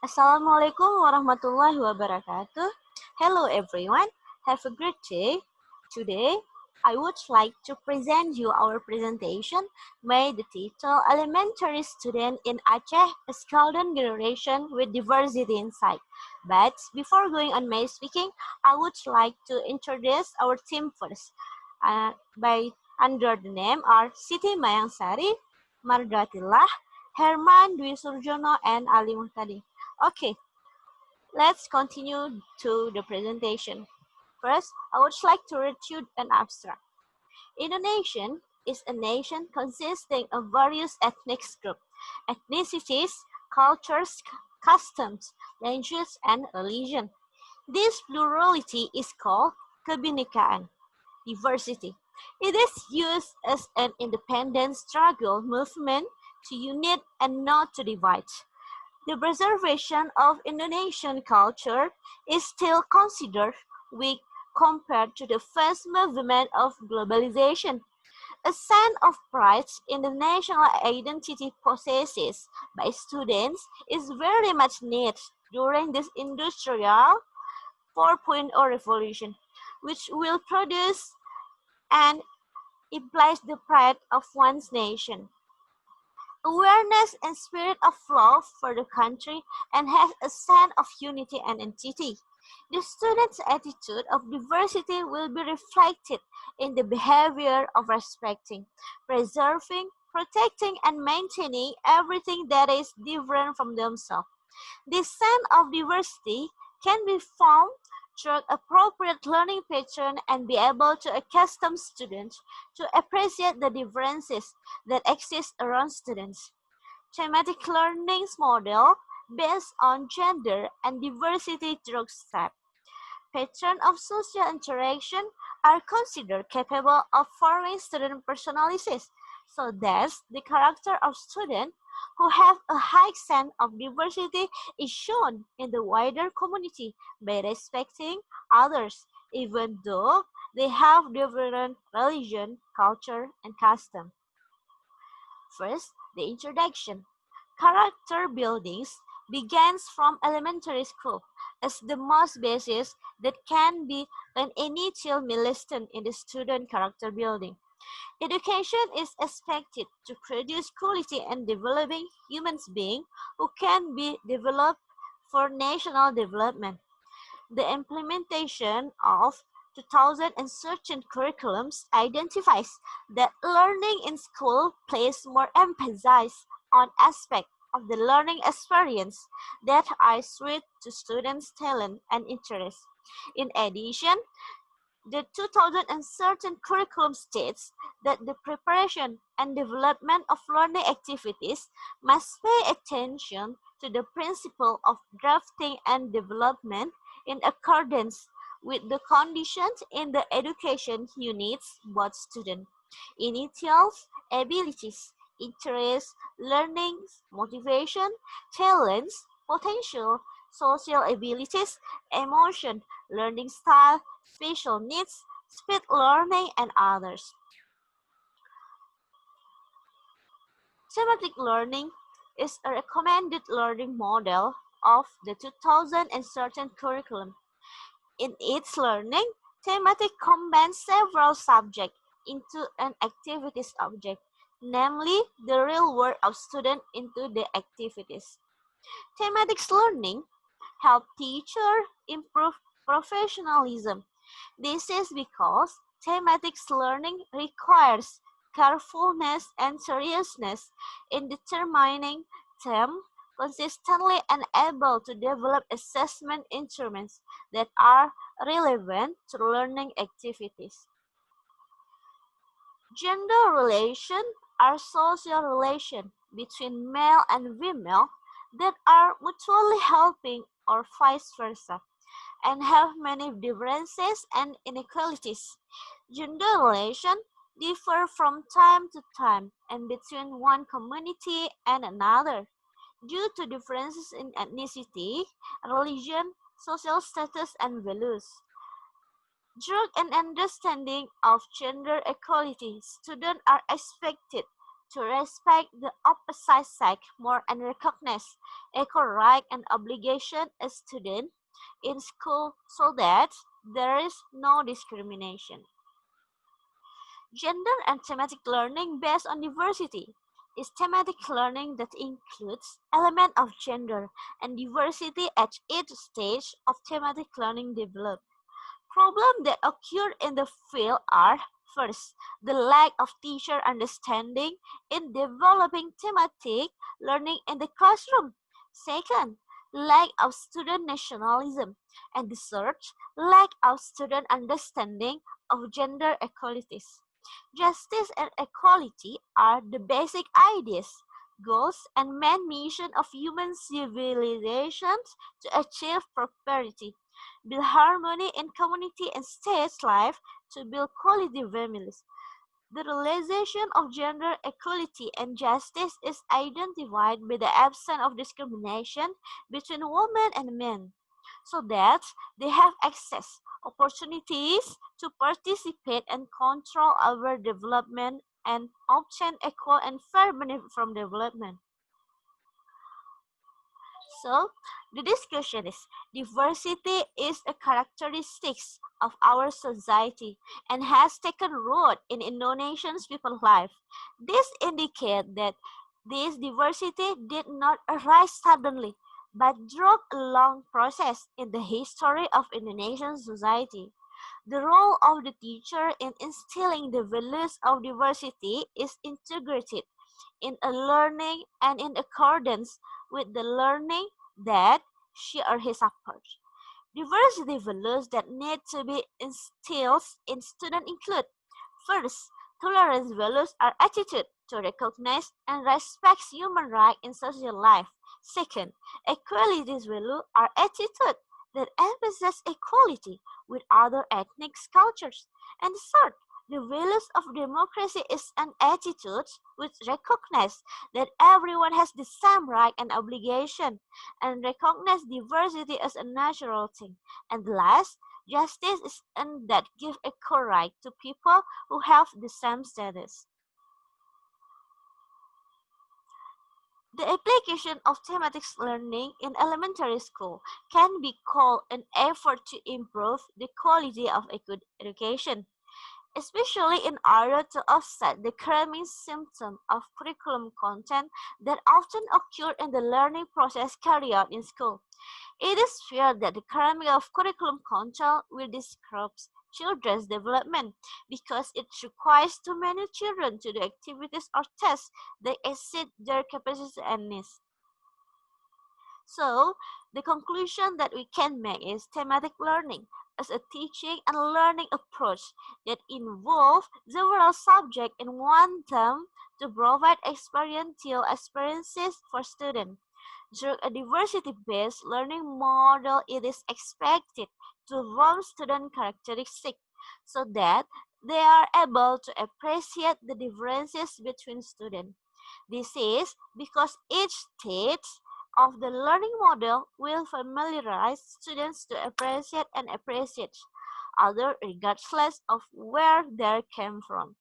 Assalamualaikum warahmatullahi wabarakatuh. Hello everyone, have a great day. Today, I would like to present you our presentation by the title Elementary Student in Aceh, a Golden Generation with Diversity Insight. But before going on my speaking, I would like to introduce our team first. By under the name are Siti Mayangsari, Margatillah, Herman Dwi Surjono, and Ali Muhtadi. Okay, let's continue to the presentation. First, I would like to read you an abstract. Indonesia is a nation consisting of various ethnic groups, ethnicities, cultures, customs, languages, and religion. This plurality is called kebinekaan, diversity. It is used as an independent struggle movement to unite and not to divide. The preservation of Indonesian culture is still considered weak compared to the first movement of globalization. A sense of pride in the national identity possessed by students is very much needed during this industrial 4.0 revolution, which will produce and implies the pride of one's nation. Awareness and spirit of love for the country and has a sense of unity and entity. The student's attitude of diversity will be reflected in the behavior of respecting, preserving, protecting, and maintaining everything that is different from themselves. This sense of diversity can be formed through appropriate learning pattern and be able to accustom students to appreciate the differences that exist around students. Thematic learning's model based on gender and diversity through STEP. Patterns of social interaction are considered capable of forming student personalities, so that the character of students who have a high sense of diversity is shown in the wider community by respecting others, even though they have different religion, culture, and custom. First, the introduction. Character buildings begins from elementary school as the most basis that can be an initial milestone in the student character building. Education is expected to produce quality and developing human beings who can be developed for national development. The implementation of 2013 curriculums identifies that learning in school places more emphasis on aspects of the learning experience that are suited to students' talent and interests. In addition, the 2013 curriculum states that the preparation and development of learning activities must pay attention to the principle of drafting and development in accordance with the conditions in the education units both student initials, abilities, interests, learnings, motivation, talents, potential, social abilities, emotion, learning style, special needs, speed learning, and others. Thematic learning is a recommended learning model of the 2013 curriculum. In its learning, thematic combines several subjects into an activities object, namely the real world of students into the activities. Thematics learning help teachers improve professionalism. This is because thematics learning requires carefulness and seriousness in determining them consistently and able to develop assessment instruments that are relevant to learning activities. Gender relations are social relations between male and female that are mutually helping or vice versa and have many differences and inequalities. Gender relations differ from time to time and between one community and another due to differences in ethnicity, religion, social status, and values. Through an understanding of gender equality, students are expected to respect the opposite sex more and recognize equal right and obligation as student in school so that there is no discrimination. Gender and thematic learning based on diversity is thematic learning that includes element of gender and diversity at each stage of thematic learning development. Problems that occur in the field are first, the lack of teacher understanding in developing thematic learning in the classroom. Second, lack of student nationalism. And the third, lack of student understanding of gender equalities. Justice and equality are the basic ideas, goals, and main mission of human civilizations to achieve prosperity, build harmony in community and state life, to build quality families. The realization of gender equality and justice is identified by the absence of discrimination between women and men, so that they have access, opportunities to participate and control our development and obtain equal and fair benefit from development. So, the discussion is diversity is a characteristic of our society and has taken root in Indonesian people's life. This indicates that this diversity did not arise suddenly, but through a long process in the history of Indonesian society. The role of the teacher in instilling the values of diversity is integrated in a learning and in accordance with the learning that she or he suffers. Diversity values that need to be instilled in students include first, tolerance values are attitude to recognize and respect human rights in social life. Second, equality values are attitude that emphasize equality with other ethnic cultures. And third, the values of democracy is an attitude which recognizes that everyone has the same right and obligation and recognize diversity as a natural thing. And last, justice is an that give equal right to people who have the same status. The application of thematics learning in elementary school can be called an effort to improve the quality of education, especially in order to offset the cramming symptom of curriculum content that often occur in the learning process carried out in school. It is feared that the cramming of curriculum content will disrupt children's development because it requires too many children to do activities or tests that exceed their capacity and needs. So, the conclusion that we can make is thematic learning as a teaching and learning approach that involves several subjects in one term to provide experiential experiences for students. Through a diversity-based learning model, it is expected to form student characteristics so that they are able to appreciate the differences between students. This is because each stage of the learning model will familiarize students to appreciate and appreciate others regardless of where they came from.